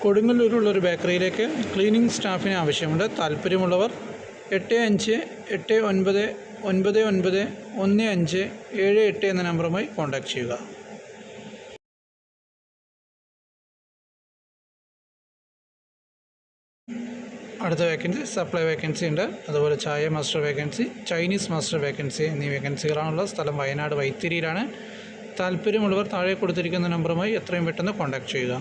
കൊടുങ്ങല്ലൂരുള്ള ഒരു ബേക്കറിയിലേക്ക് ക്ലീനിങ് സ്റ്റാഫിന് ആവശ്യമുണ്ട്. താല്പര്യമുള്ളവർ 8589915158 എന്ന നമ്പറുമായി കോൺടാക്റ്റ് ചെയ്യുക. അടുത്ത വേക്കൻസി സപ്ലൈ വേക്കൻസി ഉണ്ട്. അതുപോലെ ചായ master vacancy, Chinese master vacancy എന്നീ വേക്കൻസികളാണുള്ളത്. സ്ഥലം വയനാട് വൈത്തിരിയിലാണ്. താല്പര്യമുള്ളവർ താഴെ കൊടുത്തിരിക്കുന്ന നമ്പറുമായി എത്രയും പെട്ടെന്ന് കോൺടാക്റ്റ് ചെയ്യുക.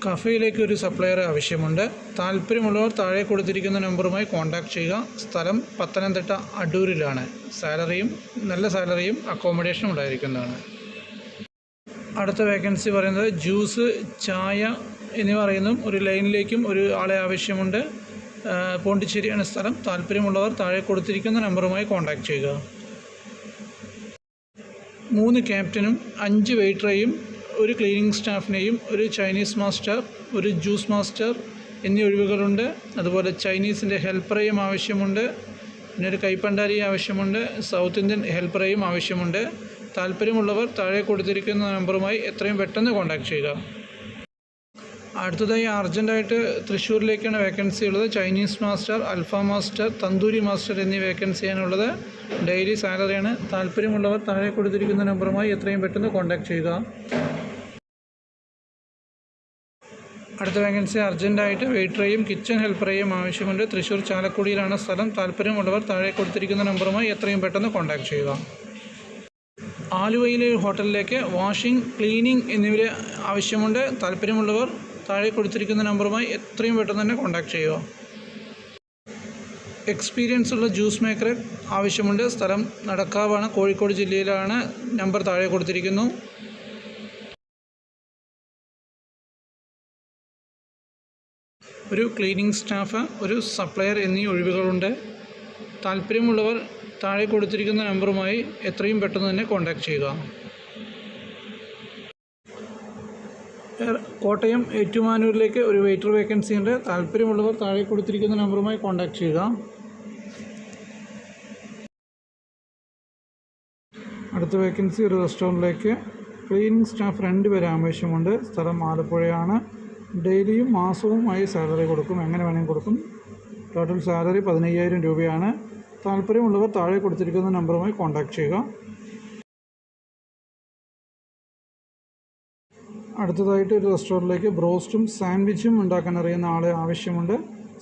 കഫേയിലേക്ക് ഒരു സപ്ലയർ ആവശ്യമുണ്ട്. താല്പര്യമുള്ളവർ താഴെ കൊടുത്തിരിക്കുന്ന നമ്പറുമായി കോൺടാക്റ്റ് ചെയ്യുക. സ്ഥലം പത്തനംതിട്ട അടൂരിലാണ്. നല്ല സാലറിയും അക്കോമഡേഷനും ഉണ്ടായിരിക്കുന്നതാണ്. അടുത്ത വേക്കൻസി പറയുന്നത് ജ്യൂസ്, ചായ എന്നിവ അറിയുന്നതും ഒരു ലൈനിലേക്കും ഒരു ആളെ ആവശ്യമുണ്ട്. പോണ്ടിച്ചേരിയാണ് സ്ഥലം. താല്പര്യമുള്ളവർ താഴെ കൊടുത്തിരിക്കുന്ന നമ്പറുമായി കോൺടാക്റ്റ് ചെയ്യുക. 3 ക്യാപ്റ്റനും 5 വെയിറ്ററേയും, ഒരു ക്ലീനിങ് സ്റ്റാഫിനെയും, ഒരു ചൈനീസ് മാസ്റ്റർ, ഒരു ജ്യൂസ് മാസ്റ്റർ എന്നീ ഒഴിവുകളുണ്ട്. അതുപോലെ ചൈനീസിൻ്റെ ഹെൽപ്പറേയും ആവശ്യമുണ്ട്. പിന്നെ ഒരു കൈപ്പണ്ടാരി ആവശ്യമുണ്ട്. സൗത്ത് ഇന്ത്യൻ ഹെൽപ്പറേയും ആവശ്യമുണ്ട്. താല്പര്യമുള്ളവർ താഴെ കൊടുത്തിരിക്കുന്ന നമ്പറുമായി എത്രയും പെട്ടെന്ന് കോൺടാക്റ്റ് ചെയ്യുക. അടുത്തതായി അർജൻറ്റായിട്ട് തൃശ്ശൂരിലേക്കാണ് വേക്കൻസി ഉള്ളത്. ചൈനീസ് മാസ്റ്റർ, അൽഫാം മാസ്റ്റർ, തന്തൂരി മാസ്റ്റർ എന്നീ വേക്കൻസിയാണുള്ളത്. ഡെയിലി സാലറിയാണ്. താല്പര്യമുള്ളവർ താഴെ കൊടുത്തിരിക്കുന്ന നമ്പറുമായി എത്രയും പെട്ടെന്ന് കോൺടാക്റ്റ് ചെയ്യുക. അടുത്ത വേക്കൻസി അർജൻറ്റായിട്ട് വെയിറ്ററേയും കിച്ചൺ ഹെൽപ്പറേയും ആവശ്യമുണ്ട്. തൃശ്ശൂർ ചാലക്കുടിയിലാണ് സ്ഥലം. താല്പര്യമുള്ളവർ താഴെ കൊടുത്തിരിക്കുന്ന നമ്പറുമായി എത്രയും പെട്ടെന്ന് കോൺടാക്റ്റ് ചെയ്യുക. ആലുവയിലെ ഹോട്ടലിലേക്ക് വാഷിംഗ്, ക്ലീനിങ് എന്നിവ ആവശ്യമുണ്ട്. താല്പര്യമുള്ളവർ താഴെ കൊടുത്തിരിക്കുന്ന നമ്പറുമായി എത്രയും പെട്ടെന്ന് തന്നെ കോൺടാക്റ്റ് ചെയ്യുക. എക്സ്പീരിയൻസ് ഉള്ള ജ്യൂസ് മേക്കർ ആവശ്യമുണ്ട്. സ്ഥലം നടക്കാവാണ്, കോഴിക്കോട് ജില്ലയിലാണ്. നമ്പർ താഴെ കൊടുത്തിരിക്കുന്നു. ഒരു ക്ലീനിങ് സ്റ്റാഫ്, ഒരു സപ്ലയർ എന്നീ ഒഴിവുകളുണ്ട്. താല്പര്യമുള്ളവർ താഴെ കൊടുത്തിരിക്കുന്ന നമ്പറുമായി എത്രയും പെട്ടെന്ന് തന്നെ കോൺടാക്റ്റ് ചെയ്യുക. കോട്ടയം ഏറ്റുമാനൂരിലേക്ക് ഒരു വെയിറ്റർ വേക്കൻസി ഉണ്ട്. താല്പര്യമുള്ളവർ താഴെ കൊടുത്തിരിക്കുന്ന നമ്പറുമായി കോൺടാക്റ്റ് ചെയ്യുക. അടുത്ത വേക്കൻസി ഒരു റെസ്റ്റോറൻറ്റിലേക്ക് ക്ലീനിങ് സ്റ്റാഫ് 2 പേരെ ആവശ്യമുണ്ട്. സ്ഥലം ആലപ്പുഴയാണ്. ഡെയിലിയും മാസവുമായി സാലറി കൊടുക്കും. എങ്ങനെ വേണമെങ്കിൽ കൊടുക്കും. ടോട്ടൽ സാലറി 15,000 രൂപയാണ്. താല്പര്യമുള്ളവർ താഴെ കൊടുത്തിരിക്കുന്ന നമ്പറുമായി കോൺടാക്റ്റ് ചെയ്യുക. അടുത്തതായിട്ട് ഒരു റെസ്റ്റോറൻറ്റിലേക്ക് ബ്രോസ്റ്റും സാൻഡ്വിച്ചും ഉണ്ടാക്കാൻ അറിയുന്ന ആളെ ആവശ്യമുണ്ട്.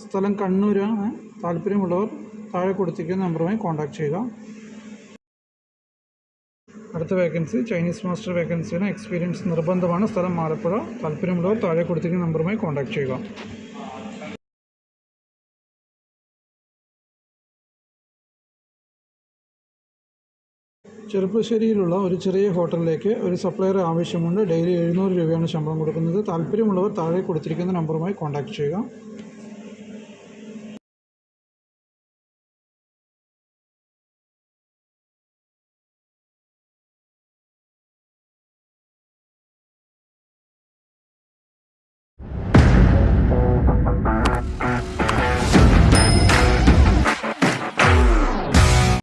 സ്ഥലം കണ്ണൂരാണ്. താല്പര്യമുള്ളവർ താഴെ കൊടുത്തിരിക്കുന്ന നമ്പറുമായി കോൺടാക്റ്റ് ചെയ്യുക. അടുത്ത വേക്കൻസി ചൈനീസ് മാസ്റ്റർ വേക്കൻസിയാണ്. എക്സ്പീരിയൻസ് നിർബന്ധമാണ്. സ്ഥലം ആലപ്പുഴ. താല്പര്യമുള്ളവർ താഴെ കൊടുത്തിരിക്കുന്ന നമ്പറുമായി കോൺടാക്റ്റ് ചെയ്യുക. ചെറുപ്പശ്ശേരിയിലുള്ള ഒരു ചെറിയ ഹോട്ടലിലേക്ക് ഒരു സപ്ലയർ ആവശ്യമുണ്ട്. ഡെയിലി 700 രൂപയാണ് ശമ്പളം കൊടുക്കുന്നത്. താല്പര്യമുള്ളവർ താഴെ കൊടുത്തിരിക്കുന്ന നമ്പറുമായി കോൺടാക്റ്റ് ചെയ്യുക.